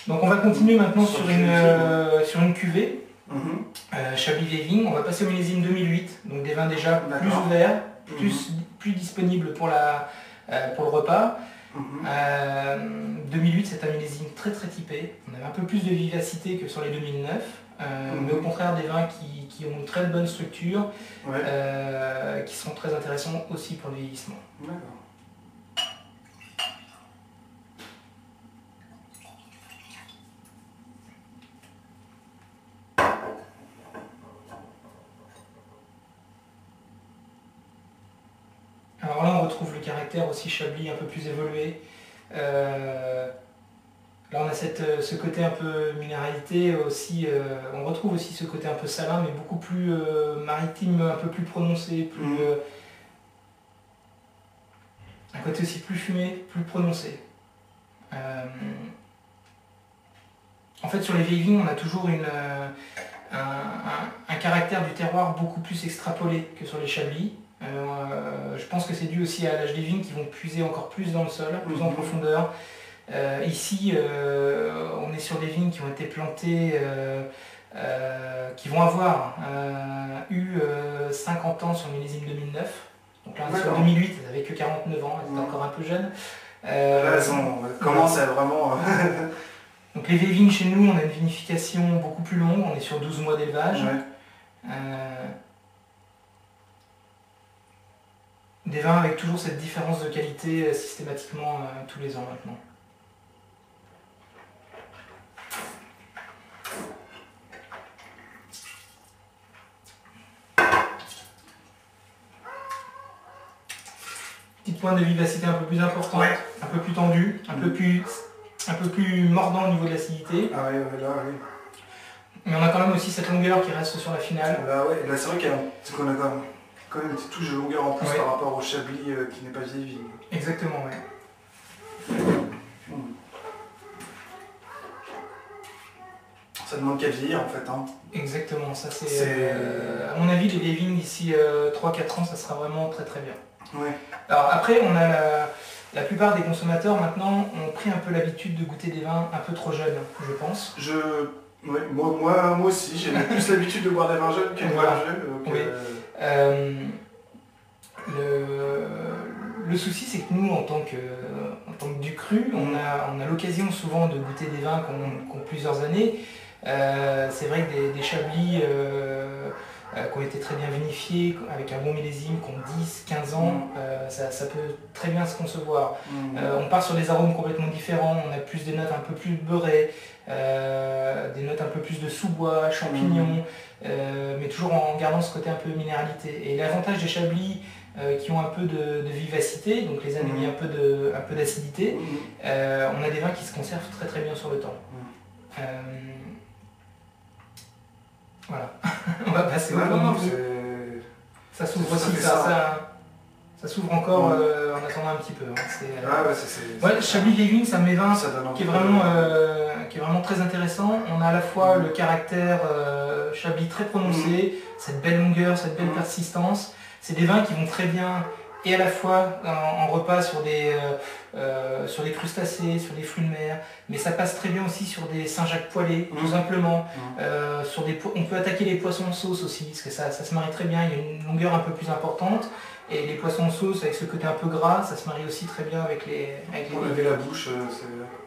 Donc on va continuer maintenant sur une cuvée, Chablis Vieille Vigne. On va passer au millésime 2008, donc des vins déjà plus ouverts, plus disponibles pour le repas. 2008, c'est un millésime très typé. On avait un peu plus de vivacité que sur les 2009, mais au contraire des vins qui ont une très bonne structure, qui sont très intéressants aussi pour le vieillissement. Alors là, on retrouve le caractère aussi Chablis un peu plus évolué. Là, on a ce côté un peu minéralité aussi. On retrouve aussi ce côté un peu salin, mais beaucoup plus maritime, un peu plus prononcé, un côté aussi plus fumé, plus prononcé. En fait, sur les vieilles vignes, on a toujours un caractère du terroir beaucoup plus extrapolé que sur les Chablis. Je pense que c'est dû aussi à l'âge des vignes qui vont puiser encore plus dans le sol, plus en profondeur. Ici, on est sur des vignes qui ont été plantées, qui vont avoir eu 50 ans sur le millésime 2009. Donc là, sur 2008, elles n'avaient que 49 ans, elles étaient encore un peu jeunes. Là, elles commencent à vraiment... Donc les vieilles vignes chez nous, on a une vinification beaucoup plus longue, on est sur 12 mois d'élevage. Des vins avec toujours cette différence de qualité systématiquement tous les ans maintenant. Petite pointe de vivacité un peu plus importante, un peu plus tendue, un peu plus mordant au niveau de l'acidité. Mais on a quand même aussi cette longueur qui reste sur la finale. Là c'est vrai qu'on a quand même une petite touche de longueur en plus par rapport au Chablis qui n'est pas vieille vigne. Exactement, Ça demande qu'à vieillir en fait. Exactement, ça c'est... à mon avis, les vieilles vignes d'ici 3-4 ans, ça sera vraiment très bien. Alors après, on a la plupart des consommateurs maintenant ont pris un peu l'habitude de goûter des vins un peu trop jeunes, je pense. Moi aussi, j'ai plus l'habitude de boire des vins jeunes que des vins jeunes. Le souci, c'est que nous, en tant que du cru, on a l'occasion souvent de goûter des vins qui ont plusieurs années. C'est vrai que des Chablis qui ont été très bien vinifiés, avec un bon millésime, qui ont 10-15 ans, ça peut très bien se concevoir. On part sur des arômes complètement différents, on a plus des notes un peu plus beurrées, des notes un peu plus de sous-bois, champignons, mais toujours en gardant ce côté un peu minéralité. Et l'avantage des Chablis qui ont un peu de vivacité, donc les années un peu d'acidité, on a des vins qui se conservent très bien sur le temps. Voilà, on va passer au plan. Ça s'ouvre aussi, ça s'ouvre encore en attendant un petit peu. Chablis Vieille Vigne, c'est un de mes vins qui est vraiment très intéressant. On a à la fois le caractère Chablis très prononcé, cette belle longueur, cette belle persistance. C'est des vins qui vont très bien et à la fois en repas sur des crustacés, sur des fruits de mer, mais ça passe très bien aussi sur des Saint-Jacques poêlés, tout simplement. On peut attaquer les poissons en sauce aussi, parce que ça se marie très bien, il y a une longueur un peu plus importante, et les poissons en sauce avec ce côté un peu gras, ça se marie aussi très bien avec les... Pour laver la bouche, c'est...